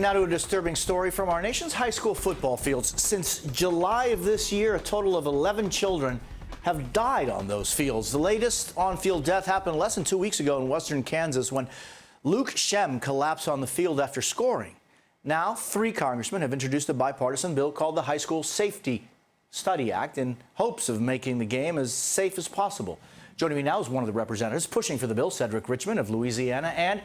Now to a disturbing story from our nation's high school football fields. Since July of this year, a total of 11 children have died on those fields. The latest on-field death happened less than 2 weeks ago in western Kansas when Luke Shem collapsed on the field after scoring. Now, 3 congressmen have introduced a bipartisan bill called the High School Safety Study Act in hopes of making the game as safe as possible. Joining me now is one of the representatives pushing for the bill, Cedric Richmond of Louisiana, and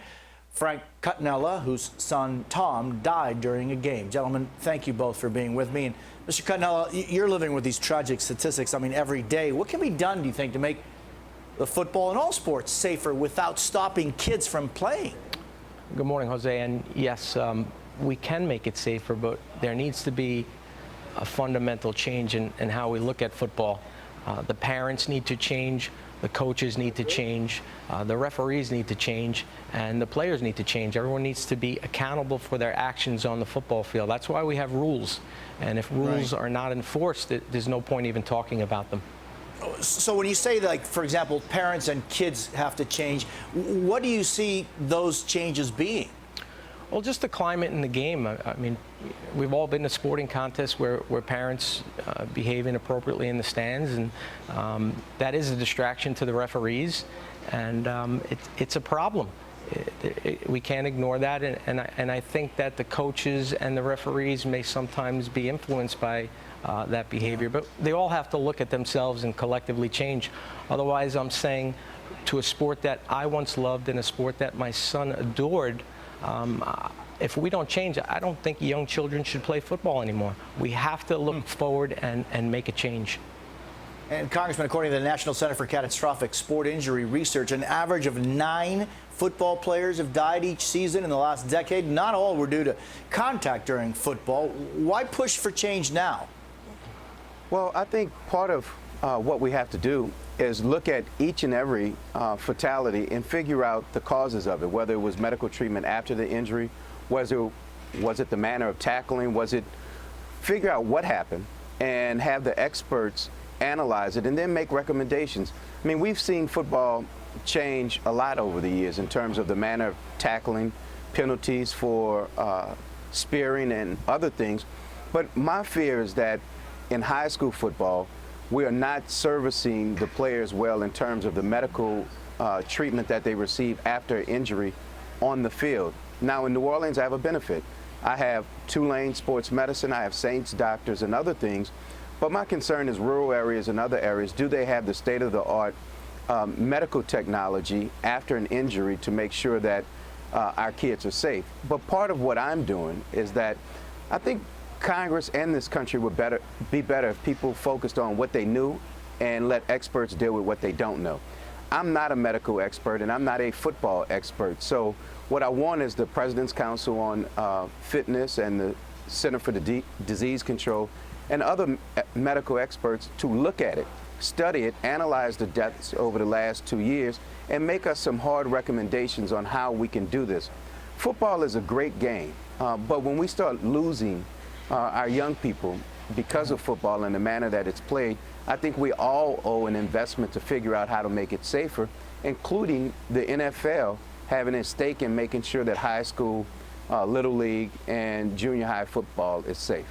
Frank Cutinella, whose son Tom died during a game. Gentlemen, thank you both for being with me. And Mr. Cutinella, you're living with these tragic statistics, every day. What can be done, do you think, to make the football and all sports safer without stopping kids from playing? Good morning, Jose. And yes, we can make it safer, but there needs to be a fundamental change in how we look at football. The parents need to change. The coaches need to change, the referees need to change, and the players need to change. Everyone needs to be accountable for their actions on the football field. That's why we have rules. And if rules are not enforced, there's no point even talking about them. So when you say, like, for example, parents and kids have to change, what do you see those changes being? Well, just the climate in the game. I mean, we've all been to sporting contests where parents behave inappropriately in the stands, and that is a distraction to the referees, and it's a problem. We can't ignore that, and I think that the coaches and the referees may sometimes be influenced by that behavior, but they all have to look at themselves and collectively change. Otherwise, I'm saying to a sport that I once loved and a sport that my son adored, if we don't change, I don't think young children should play football anymore. We have to look forward and make a change. And Congressman, according to the National Center for Catastrophic Sport Injury Research, an average of 9 football players have died each season in the last decade. Not all were due to contact during football. Why push for change now? Well, I think part of what we have to do is look at each and every fatality and figure out the causes of it, whether it was medical treatment after the injury, was it the manner of tackling, figure out what happened and have the experts analyze it and then make recommendations. I mean, we've seen football change a lot over the years in terms of the manner of tackling, penalties for spearing and other things, but my fear is that in high school football, we are not servicing the players well in terms of the medical treatment that they receive after injury on the field. Now, in New Orleans, I have a benefit. I have Tulane sports medicine, I have Saints doctors and other things, but my concern is rural areas and other areas. Do they have the state-of-the-art medical technology after an injury to make sure that our kids are safe? But part of what I'm doing is that I think Congress and this country would be better if people focused on what they knew and let experts deal with what they don't know. I'm not a medical expert and I'm not a football expert. So what I want is the President's Council on Fitness and the Center for Disease Control and other medical experts to look at it, study it, analyze the deaths over the last 2 years, and make us some hard recommendations on how we can do this. Football is a great game, but when we start losing our young people because of football and the manner that it's played, I think we all owe an investment to figure out how to make it safer, including the NFL having a stake in making sure that high school, little league, and junior high football is safe.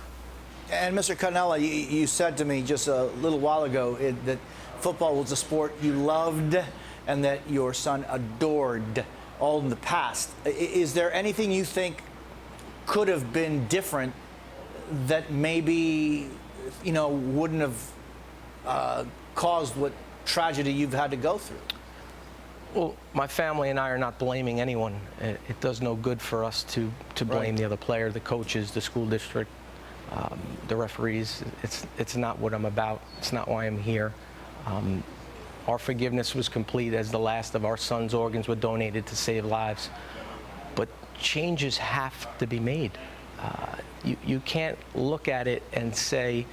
And Mr. Cutinella, you said to me just a little while ago that football was a sport you loved and that your son adored all in the past. Is there anything you think could have been different that maybe, wouldn't have caused what tragedy you've had to go through? Well, my family and I are not blaming anyone. It does no good for us to blame the other player, the coaches, the school district, the referees. It's not what I'm about. It's not why I'm here. Our forgiveness was complete as the last of our son's organs were donated to save lives. But changes have to be made. You can't look at it and say,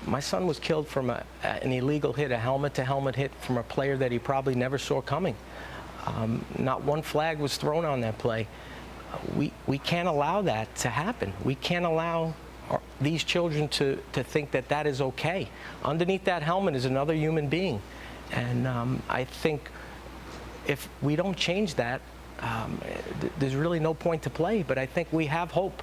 my son was killed from an illegal hit, a helmet-to-helmet hit from a player that he probably never saw coming. Not one flag was thrown on that play. We can't allow that to happen. We can't allow these children to think that that is okay. Underneath that helmet is another human being. And I think if we don't change that, there's really no point to play. But I think we have hope.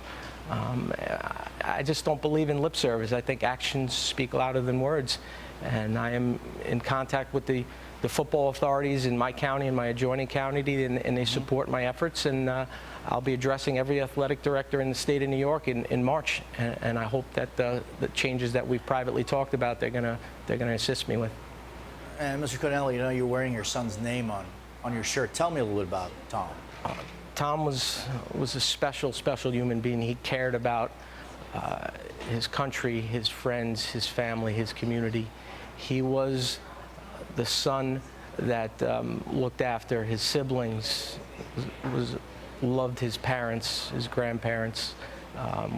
I just don't believe in lip service. I think actions speak louder than words. And I am in contact with the football authorities in my county and my adjoining county, and they support my efforts. And I'll be addressing every athletic director in the state of New York in March. And I hope that the changes that we've privately talked about, they're gonna assist me with. And Mr. Cutinella, you know you're wearing your son's name on your shirt. Tell me a little bit about Tom. Tom was a special human being. He cared about his country, his friends, his family, his community. He was the son that looked after his siblings, loved his parents, his grandparents,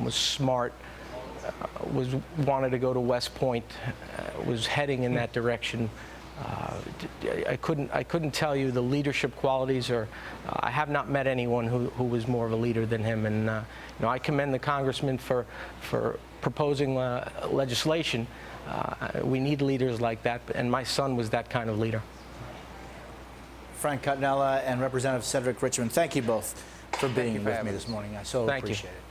was smart, wanted to go to West Point, was heading in that direction. I couldn't tell you the leadership qualities, or I have not met anyone who was more of a leader than him. And you know, I commend the congressman for proposing legislation. We need leaders like that, and my son was that kind of leader. Frank Cutinella and Representative Cedric Richmond, thank you both for being with me this morning. I so Thank you. appreciate it.